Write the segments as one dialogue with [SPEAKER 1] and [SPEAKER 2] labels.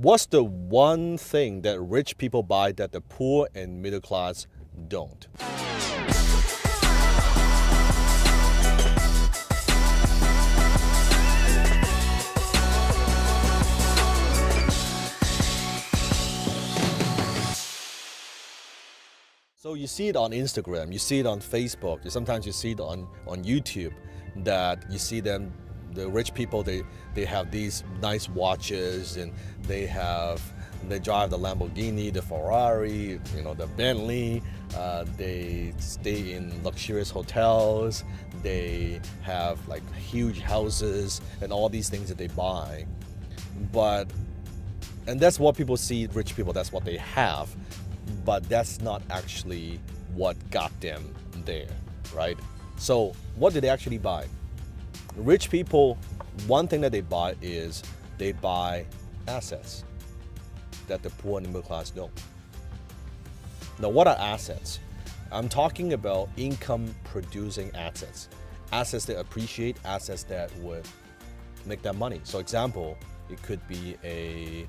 [SPEAKER 1] What's the one thing that rich people buy that the poor and middle class don't? So you see it on Instagram, you see it on Facebook, sometimes you see it on YouTube, that you see them, the rich people, they have these nice watches, and they drive the Lamborghini, the Ferrari, the Bentley, they stay in luxurious hotels, they have like huge houses and all these things that they buy. And that's what people see, rich people, that's what they have. But that's not actually what got them there, right? So what do they actually buy? Rich people, one thing that they buy is they buy assets that the poor and the middle class don't. Now, what are assets? I'm talking about income producing assets. Assets that appreciate, assets that would make them money. So example, it could be a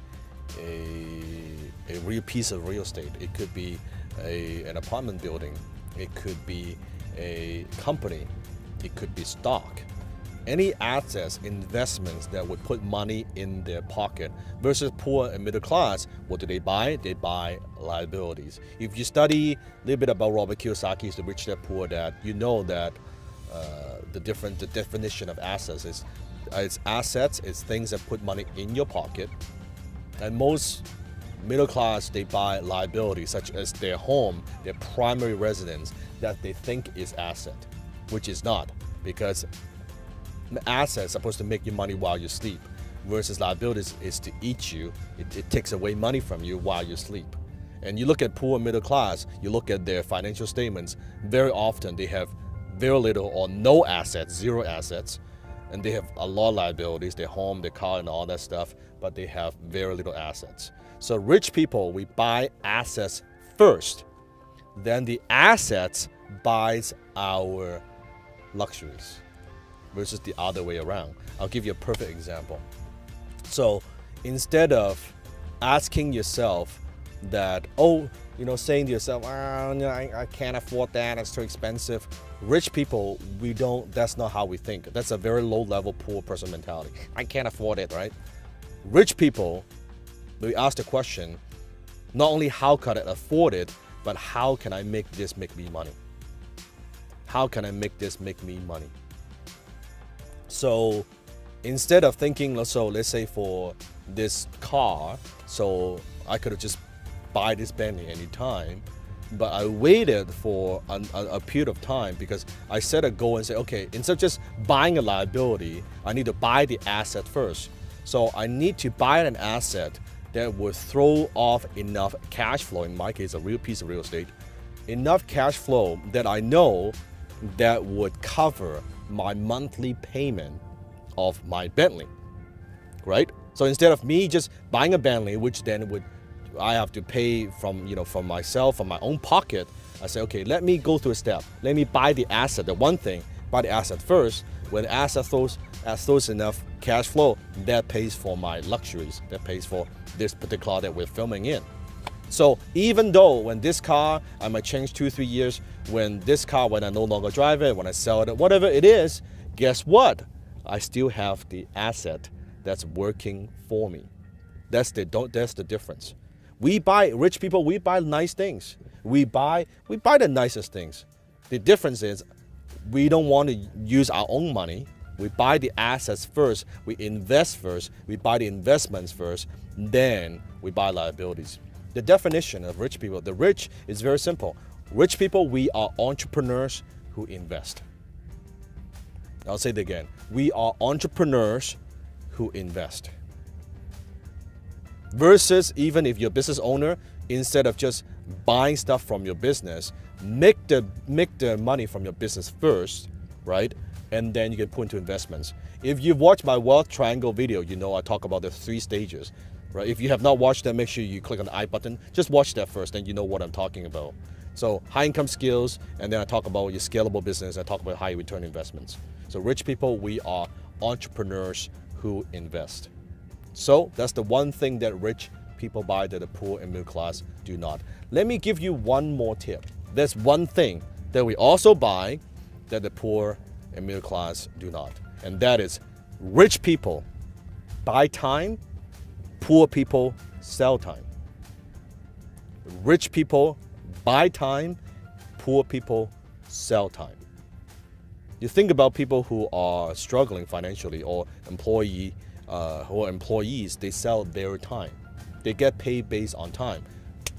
[SPEAKER 1] real piece of real estate. It could be an apartment building. It could be a company. It could be stock. Any assets, investments that would put money in their pocket. Versus poor and middle class, what do they buy? They buy liabilities. If you study a little bit about Robert Kiyosaki's The Rich Dad Poor Dad, you know that the definition of assets is it's assets, it's things that put money in your pocket. And most middle class, they buy liabilities such as their home, their primary residence, that they think is asset, which is not, because assets are supposed to make you money while you sleep, versus liabilities is to eat you. It takes away money from you while you sleep. And you look at poor and middle class, you look at their financial statements, very often they have very little or no assets, zero assets, and they have a lot of liabilities, their home, their car, and all that stuff, but they have very little assets. So rich people, we buy assets first, then the assets buys our luxuries, versus the other way around. I'll give you a perfect example. So instead of asking yourself that, saying to yourself, I can't afford that, it's too expensive. Rich people, that's not how we think. That's a very low level poor person mentality. I can't afford it, right? Rich people, we ask the question, not only how can I afford it, but how can I make this make me money? How can I make this make me money? So instead of thinking, so let's say for this car, so I could have just buy this Bentley anytime, but I waited for a period of time because I set a goal and say, okay, instead of just buying a liability, I need to buy the asset first. So I need to buy an asset that would throw off enough cash flow, in my case, a real piece of real estate, enough cash flow that I know that would cover my monthly payment of my Bentley, right? So instead of me just buying a Bentley, which then I have to pay from myself, from my own pocket, I say, okay, let me go through a step. Let me buy the asset, the one thing, buy the asset first. When the asset throws enough cash flow, that pays for my luxuries, that pays for this particular car that we're filming in. So even though when this car, I might change 2-3 years, when I no longer drive it, when I sell it, whatever it is, guess what? I still have the asset that's working for me. That's the difference. Rich people, we buy nice things. We buy the nicest things. The difference is we don't want to use our own money. We buy the assets first, we invest first, we buy the investments first, then we buy liabilities. The definition of rich people, the rich is very simple. Rich people, we are entrepreneurs who invest. I'll say it again. We are entrepreneurs who invest. Versus even if you're a business owner, instead of just buying stuff from your business, make the money from your business first, right? And then you can put into investments. If you've watched my wealth triangle video, you know I talk about the 3 stages, right? If you have not watched that, make sure you click on the I button. Just watch that first, then you know what I'm talking about. So high income skills, and then I talk about your scalable business. I talk about high return investments. So rich people, we are entrepreneurs who invest. So that's the one thing that rich people buy that the poor and middle class do not. Let me give you one more tip. There's one thing that we also buy that the poor and middle class do not. And that is rich people buy time, poor people sell time. Rich people buy time, poor people sell time. You think about people who are struggling financially or employees, they sell their time. They get paid based on time.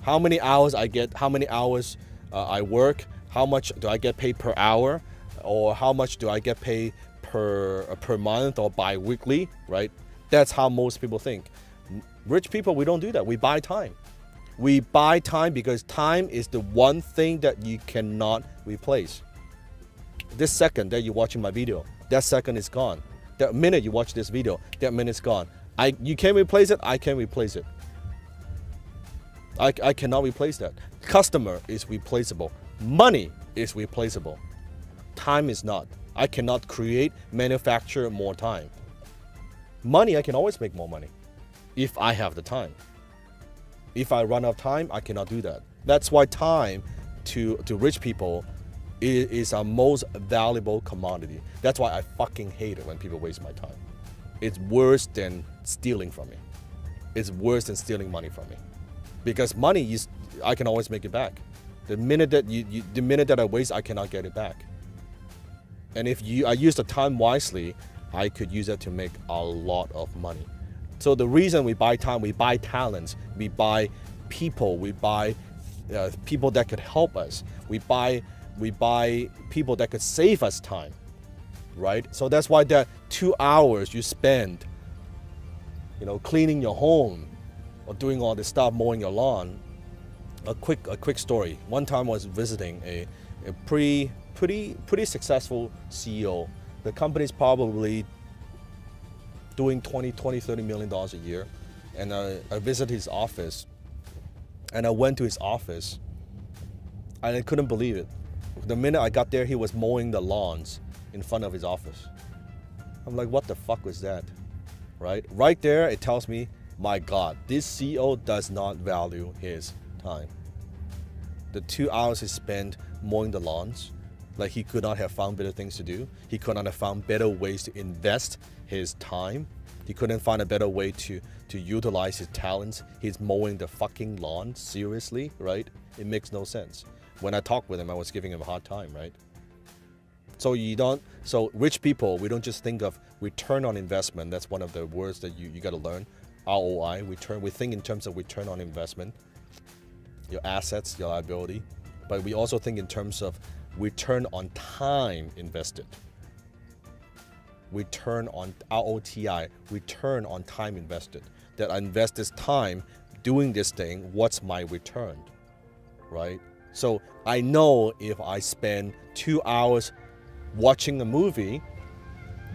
[SPEAKER 1] How many hours I get, how many hours I work, how much do I get paid per hour, or how much do I get paid per month or bi-weekly, right? That's how most people think. Rich people, we don't do that. We buy time. We buy time because time is the one thing that you cannot replace. This second that you're watching my video, that second is gone. The minute you watch this video, that minute's gone. You can't replace it, I can't replace it. I cannot replace that. Customer is replaceable. Money is replaceable. Time is not. I cannot manufacture more time. Money, I can always make more money if I have the time. If I run out of time, I cannot do that. That's why time to rich people is our most valuable commodity. That's why I fucking hate it when people waste my time. It's worse than stealing from me. It's worse than stealing money from me. Because money, I can always make it back. The minute that I waste, I cannot get it back. And if I use the time wisely, I could use it to make a lot of money. So the reason we buy time, we buy talents, we buy people, we buy people that could help us. We buy people that could save us time, right? So that's why that 2 hours you spend, cleaning your home or doing all this stuff, mowing your lawn. A quick story. One time I was visiting a pretty successful CEO. The company's probably doing $30 million a year. And I visited his office. And I went to his office. And I couldn't believe it. The minute I got there, he was mowing the lawns in front of his office. I'm like, what the fuck was that? Right there, it tells me, my God, this CEO does not value his time. The 2 hours he spent mowing the lawns, like he could not have found better things to do. He could not have found better ways to invest his time. He couldn't find a better way to utilize his talents. He's mowing the fucking lawn, seriously, right? It makes no sense. When I talked with him, I was giving him a hard time, right? So rich people, we don't just think of return on investment. That's one of the words that you got to learn. ROI, we think in terms of return on investment, your assets, your liability, but we also think in terms of return on time invested. Return on ROTI, return on time invested. That I invest this time doing this thing, what's my return, right? So I know if I spend 2 hours watching a movie,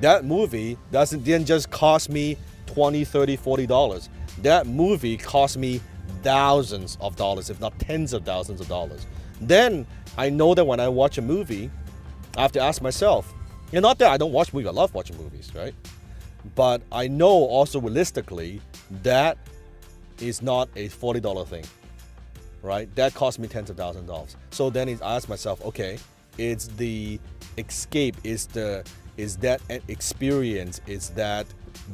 [SPEAKER 1] that movie didn't just cost me $20, $30, $40. That movie cost me thousands of dollars, if not tens of thousands of dollars. Then I know that when I watch a movie, I have to ask myself, not that I don't watch movies, I love watching movies, right? But I know also realistically that is not a $40 thing, right? That cost me tens of thousands of dollars. So then I ask myself, okay, it's the escape, is that experience, is that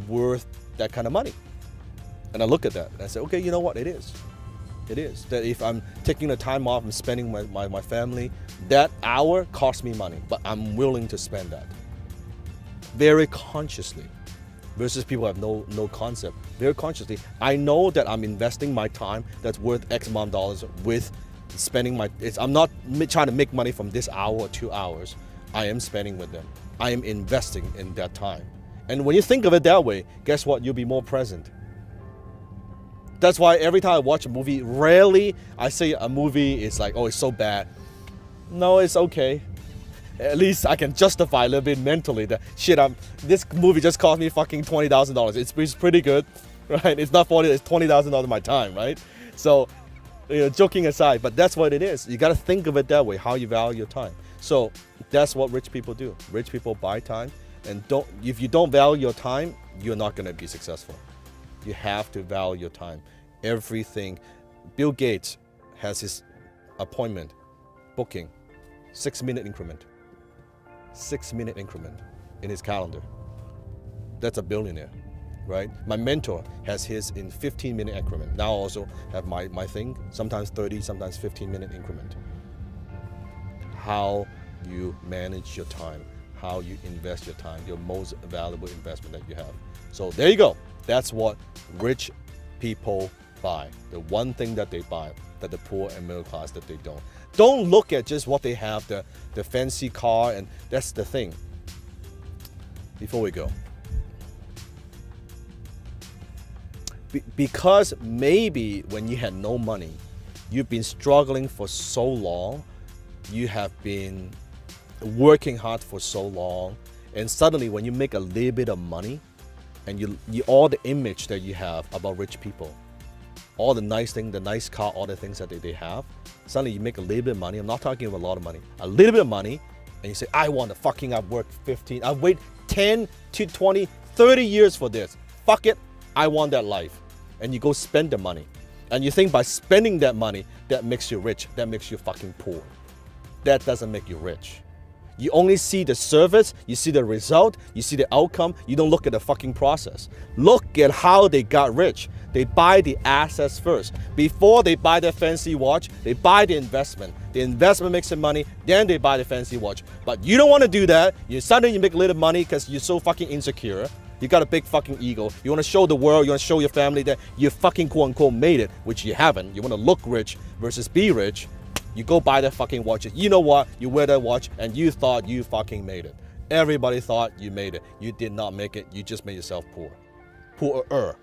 [SPEAKER 1] worth that kind of money? And I look at that and I say, okay, you know what, it is. It is. That if I'm taking the time off and spending my family, that hour costs me money, but I'm willing to spend that. Very consciously. Versus people have no concept. Very consciously, I know that I'm investing my time that's worth X amount of dollars with spending I'm not trying to make money from this hour or 2 hours. I am spending with them. I am investing in that time. And when you think of it that way, guess what? You'll be more present. That's why every time I watch a movie, rarely I say a movie is like, oh, it's so bad. No, it's okay. At least I can justify a little bit mentally that shit, this movie just cost me fucking $20,000. It's pretty good, right? It's not $40, it's $20,000 of my time, right? So, joking aside, but that's what it is. You got to think of it that way, how you value your time. So that's what rich people do. Rich people buy time, and if you don't value your time, you're not going to be successful. You have to value your time. Everything. Bill Gates has his appointment booking 6-minute increment. 6-minute increment in his calendar. That's a billionaire, right? My mentor has his in 15-minute increment. Now I also have my thing, sometimes 30, sometimes 15-minute increment. How you manage your time, how you invest your time, your most valuable investment that you have. So there you go. That's what rich people buy. The one thing that they buy that the poor and middle class that they don't. Don't look at just what they have, the fancy car, and that's the thing. Before we go. Because maybe when you had no money, you've been struggling for so long, you have been working hard for so long, and suddenly when you make a little bit of money, and you all the image that you have about rich people, all the nice thing, the nice car, all the things that they have, suddenly you make a little bit of money. I'm not talking about a lot of money, a little bit of money, and you say, I've worked 15, I've waited 10 to 20, 30 years for this. Fuck it, I want that life. And you go spend the money. And you think by spending that money, that makes you rich, that makes you fucking poor. That doesn't make you rich. You only see the service, you see the result, you see the outcome, you don't look at the fucking process. Look at how they got rich. They buy the assets first. Before they buy their fancy watch, they buy the investment. The investment makes them money, then they buy the fancy watch. But you don't want to do that. Suddenly you make a little money because you're so fucking insecure. You got a big fucking ego. You want to show the world, you want to show your family that you fucking quote unquote made it, which you haven't. You want to look rich versus be rich. You go buy that fucking watch. You know what? You wear that watch and you thought you fucking made it. Everybody thought you made it. You did not make it. You just made yourself poor. Poorer.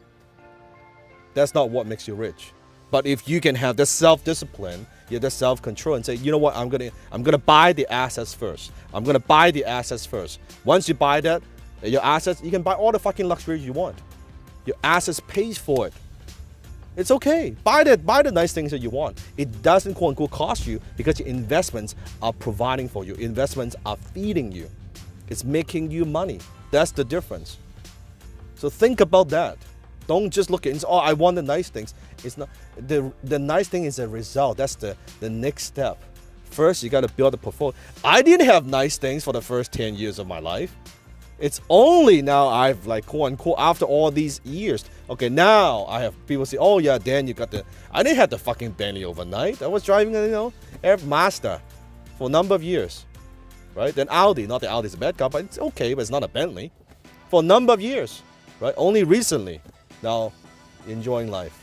[SPEAKER 1] That's not what makes you rich. But if you can have the self-discipline, you have the self-control and say, you know what, I'm gonna buy the assets first. I'm gonna buy the assets first. Once you buy that, your assets, you can buy all the fucking luxuries you want. Your assets pays for it. It's okay. Buy the nice things that you want. It doesn't quote unquote cost you because your investments are providing for you. Investments are feeding you. It's making you money. That's the difference. So think about that. Don't just look at, oh, I want the nice things. It's not, the nice thing is a result. That's the next step. First, you got to build a portfolio. I didn't have nice things for the first 10 years of my life. It's only now I've like quote unquote after all these years. Okay, now I have people say, oh yeah, Dan, you got the, I didn't have the fucking Bentley overnight. I was driving, Air Mazda for a number of years, right? Then Audi, not that Audi's a bad car, but it's okay, but it's not a Bentley. For a number of years, right? Only recently, now enjoying life.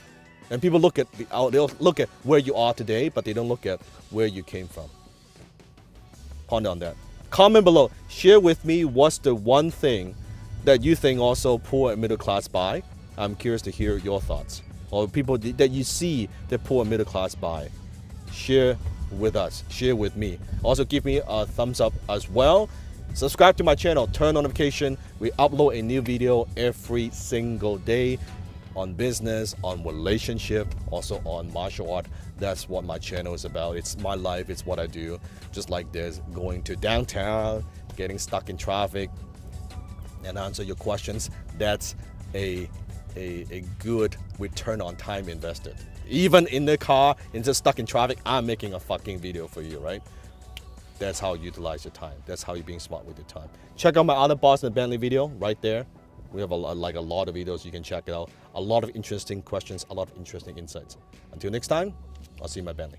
[SPEAKER 1] And people look at they'll look at where you are today, but they don't look at where you came from. Ponder on that. Comment below. Share with me what's the one thing that you think also poor and middle class buy. I'm curious to hear your thoughts. Or people that you see the poor and middle class buy. Share with us. Share with me. Also give me a thumbs up as well. Subscribe to my channel. Turn notification. We upload a new video every single day on business, on relationship, also on martial art. That's what my channel is about. It's my life, it's what I do. Just like this, going to downtown, getting stuck in traffic, and answer your questions. That's a good return on time invested. Even in the car, and just stuck in traffic, I'm making a fucking video for you, right? That's how you utilize your time. That's how you're being smart with your time. Check out my other Boss and Bentley video right there. We have a lot of videos. You can check it out. A lot of interesting questions, a lot of interesting insights. Until next time, I'll see you in my Bentley.